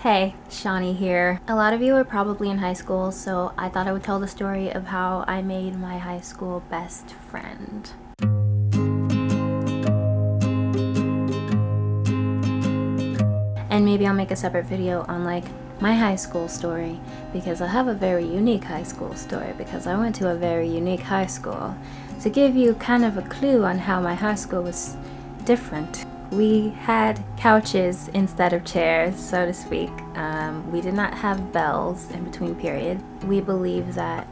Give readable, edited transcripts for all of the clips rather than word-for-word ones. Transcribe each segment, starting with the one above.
Hey, Shani here. A lot of you are probably in high school, so I thought I would tell the story of how I made my high school best friend. And maybe I'll make a separate video on like my high school story, because I have a very unique high school story because I went to a very unique high school. To give you kind of a clue on how my high school was different. We had couches instead of chairs, so to speak. We did not have bells in between periods. We believe that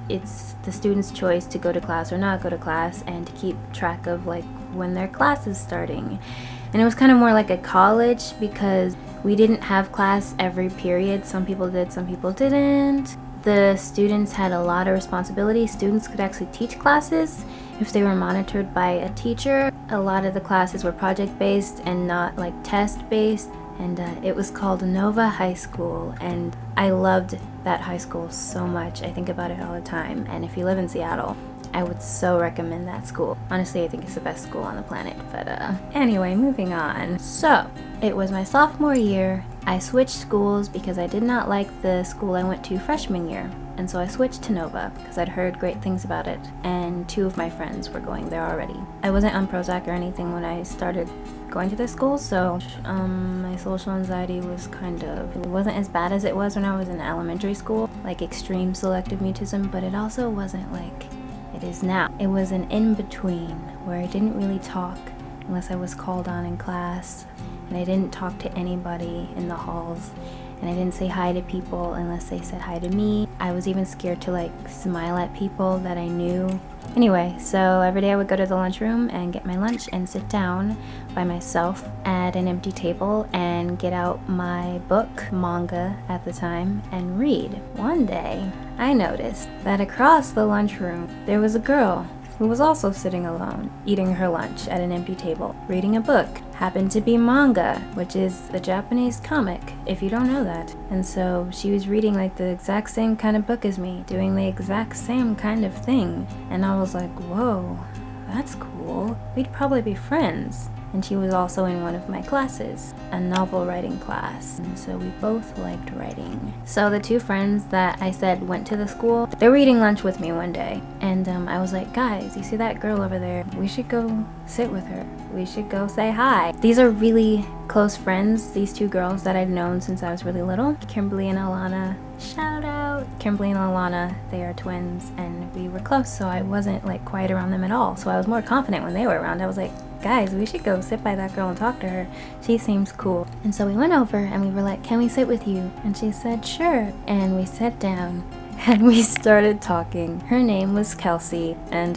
it's the student's choice to go to class or not go to class, and to keep track of like when their class is starting. And it was kind of more like a college because we didn't have class every period. Some people did, some people didn't. The students had a lot of responsibility. Students could actually teach classes if they were monitored by a teacher. A lot of the classes were project-based and not like test-based, and it was called Nova High School, and I loved that high school so much. I think about it all the time, and if you live in Seattle, I would so recommend that school. Honestly, I think it's the best school on the planet, but anyway, moving on. So, it was my sophomore year. I switched schools because I did not like the school I went to freshman year. And so I switched to Nova because I'd heard great things about it, and 2 of my friends were going there already. I wasn't on Prozac or anything when I started going to this school, so my social anxiety was it wasn't as bad as it was when I was in elementary school, like extreme selective mutism, but it also wasn't like it is now. It was an in-between where I didn't really talk unless I was called on in class, and I didn't talk to anybody in the halls, and I didn't say hi to people unless they said hi to me. I was even scared to like smile at people that I knew. Anyway, so every day I would go to the lunchroom and get my lunch and sit down by myself at an empty table and get out my book, manga at the time, and read. One day, I noticed that across the lunchroom there was a girl who was also sitting alone, eating her lunch at an empty table, reading a book. Happened to be manga, which is a Japanese comic, if you don't know that. And so she was reading like the exact same kind of book as me, doing the exact same kind of thing. And I was like, whoa, that's cool. We'd probably be friends. And she was also in one of my classes, a novel writing class, and so we both liked writing. So the 2 friends that I said went to the school, they were eating lunch with me one day, and I was like, guys, you see that girl over there? We should go sit with her. We should go say hi. These are really close friends, these 2 girls that I'd known since I was really little, Kimberly and Alana. Shout out! Kimberly and Alana, they are twins, and we were close, so I wasn't like quiet around them at all. So I was more confident when they were around. I was like, guys, we should go sit by that girl and talk to her. She seems cool. And so we went over and we were like, can we sit with you? And she said, sure. And we sat down and we started talking. Her name was Kelsey. And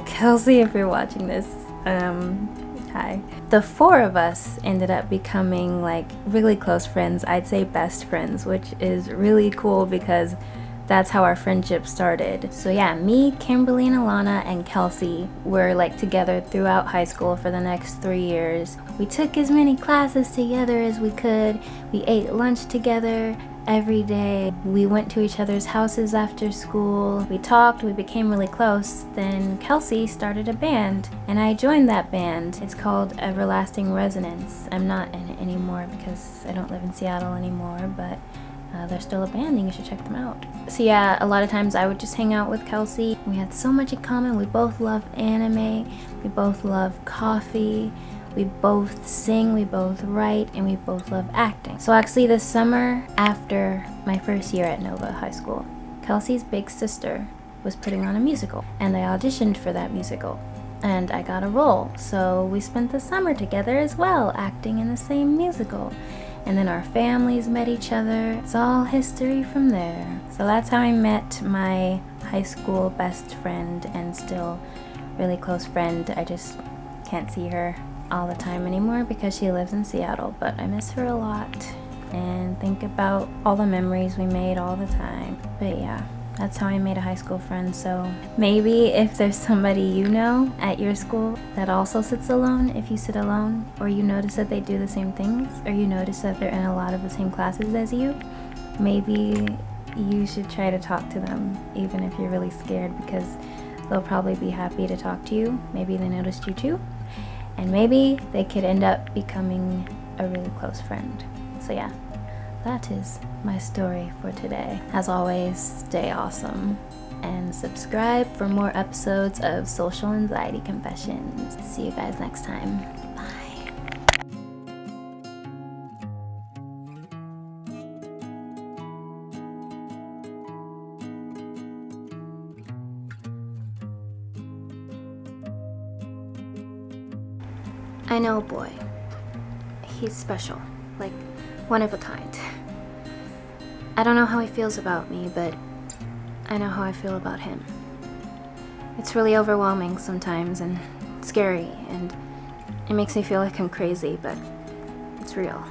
Kelsey, if you're watching this, hi. The 4 of us ended up becoming like really close friends. I'd say best friends, which is really cool because that's how our friendship started. So yeah, me, Kimberly, and Alana, and Kelsey were like together throughout high school for the next 3 years. We took as many classes together as we could. We ate lunch together every day. We went to each other's houses after school. We talked, we became really close. Then Kelsey started a band, and I joined that band. It's called Everlasting Resonance. I'm not in it anymore because I don't live in Seattle anymore, but they're still a band and you should check them out. So yeah, a lot of times I would just hang out with Kelsey. We had so much in common. We both love anime, we both love coffee, we both sing, we both write, and we both love acting. So actually this summer, after my first year at Nova High School, Kelsey's big sister was putting on a musical, and I auditioned for that musical, and I got a role. So we spent the summer together as well, acting in the same musical. And then our families met each other. It's all history from there. So that's how I met my high school best friend and still really close friend. I just can't see her all the time anymore because she lives in Seattle, but I miss her a lot and think about all the memories we made all the time. But yeah, that's how I made a high school friend. So maybe if there's somebody you know at your school that also sits alone, if you sit alone, or you notice that they do the same things, or you notice that they're in a lot of the same classes as you, maybe you should try to talk to them, even if you're really scared, because they'll probably be happy to talk to you. Maybe they noticed you too, and maybe they could end up becoming a really close friend. So yeah, that is my story for today. As always, stay awesome and subscribe for more episodes of Social Anxiety Confessions. See you guys next time. Bye. I know a boy. He's special, like one of a kind. I don't know how he feels about me, but I know how I feel about him. It's really overwhelming sometimes and scary, and it makes me feel like I'm crazy, but it's real.